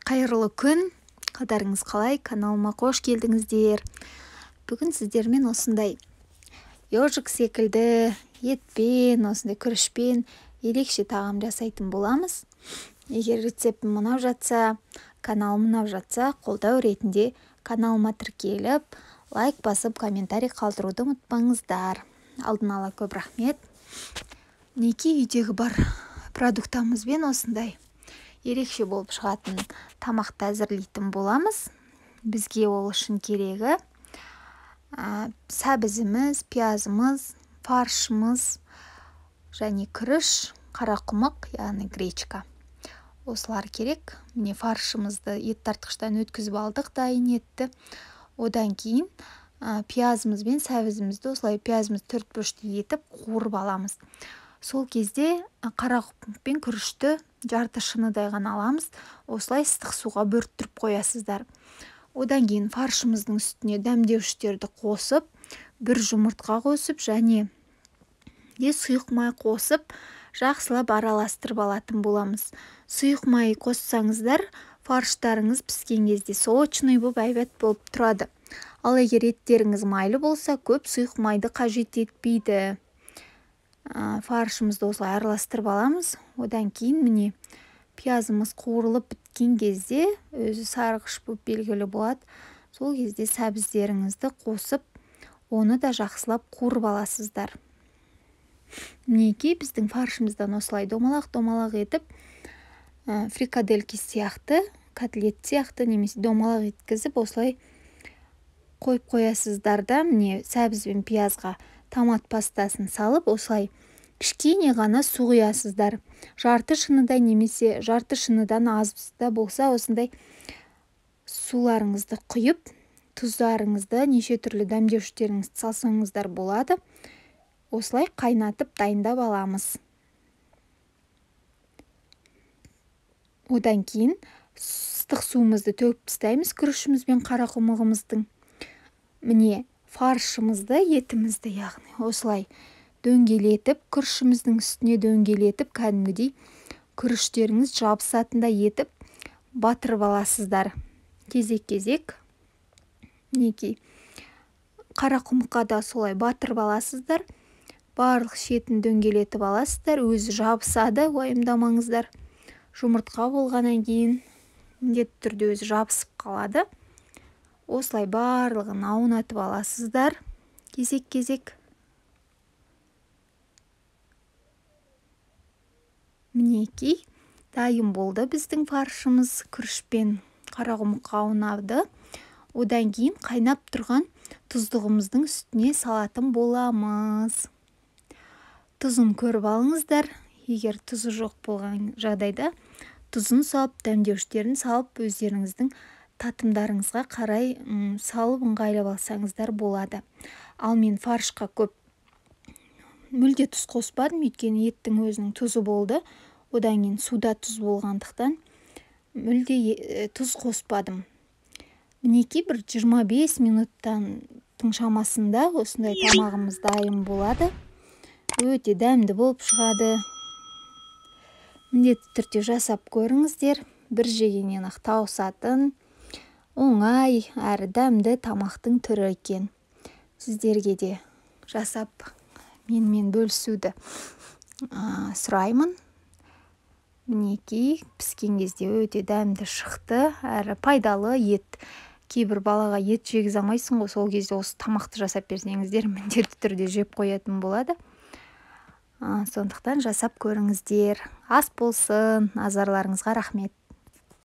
Қайырлы күн, қалдарыңыз қалай? Каналыма қош келдіңіздер. Бүгін сіздермен осындай ежик секілді етпен, осындай күрішпен ерекше тағам жасайтын боламыз. Егер рецептім ұнап жатса, каналым ұнап жатса, қолдау ретінде каналыма тіркеліп, лайк басып, комментарий қалдыруды ұмытпаңыздар. Алдын ала көп рахмет. Мінекей үйдегі бар продуктамызбен осындай ерекше болып шығатын тамақты әзірлейтін боламыз. Бізге ол үшін керегі сәбізіміз, пиязымыз, фаршымыз және күріш, қарақұмық, яғни гречка. Осылар керек. Міне фаршымызды ет тартқыштан өткізіп алдық, дайын етті. Одан кейін пиязымыз бен сәбізімізді осылай пиязымызды төрт бөлшекке етіп қуырып аламыз. Сол кезде қарақұмық пен күрішті жарты шыныдай ғана аламыз. Осылай ыстық суға бөрттіріп қоясыздар. Одан кейін фаршымыздың үстіне дәмдеуіштерді қосып, бір жұмыртқа қосып және сұйық май қосып, жақсылап араластырып алатын боламыз. Сұйық май қоссаңыздар, фарштарыңыз піскен кезде сочный болып, әйбат болып тұрады. Ал егер еттеріңіз майлы болса, көп сұйық майды қажет етпейді. Фаршымызды осылай араластырып аламыз. Одан кейін міне пиязымыз қуырылып біткен кезде өзі сарғыш болып белгілі болады. Сол кезде сәбіздеріңізді қосып, оны да жақсылап қуырып аласыздар. Мінекей біздің фаршымыздан осылай домалақ етіп, фрикадельки сияқты, котлет сияқты немесе домалақ еткізіп осылай қойып қоясыздар да, міне сәбіз бен пиязға томат пастасын салып, осылай кішкене ғана су құясыздар. Жарты шыныдай немесе жарты шыныдан аз да болса, осындай суларыңызды құйып, тұздарыңызды, неше түрлі дәмдеуіштеріңізді салсаңыздар болады. Осылай қайнатып дайындап аламыз. Одан кейін ыстық суымызды төгіп тастаймыз күрішіміз бен қарақұмығымыздың. Міне фаршымызды, етімізді, яғни осылай дөңгелетіп, күрішіміздің үстіне дөңгелетіп, кәдімгідей күріштеріңіз жабысатындай етіп батырып аласыздар. Кезек-кезек. Мінекей қарақұмыққа да солай батырып аласыздар. Барлық шетін дөңгелетіп аласыздар. Өзі жабысады, уайымдамаңыздар. Жұмыртқа болғаннан кейін міндетті түрде өзі жабысып қалады. Осылай барлығын аунатып аласыздар. Кезек-кезек. Мінекей дайын болды біздің фаршымыз. Күрішпен қарақұмыққа аунады. Одан кейін қайнап тұрған тұздығымыздың үстіне салатын боламыз. Тұзын көріп алыңыздар. Егер тұзы жоқ болған жағдайда тұзын салып, дәмдеуіштерін салып, өздеріңіздің татымдарыңызға қарай салып ыңғайлап алсаңыздар болады. Ал мен фаршқа көп мүлде тұз қоспадым, өйткені еттің өзінің тұзы болды. Одан кейін суда тұз болғандықтан мүлде тұз қоспадым. Мінекей бір 25 минуттың шамасында осындай тамағымыз дайын болады. Өте дәмді болып шығады. Міндетті түрде жасап көріңіздер. Бір жегеннен ақ таусатын оңай әрі дәмді тамақтың түрі екен. Сіздерге де жасап менімен бөлісуді сұраймын. Мінекей піскен кезде өте дәмді шықты, әрі пайдалы ет. Кейбір балаға ет жегізе алмайсың ғой, сол кезде осы тамақты жасап берсеңіздер, міндетті түрде жеп қоятын болады. Сондықтан жасап көріңіздер. Ас болсын, назарларыңызға рахмет.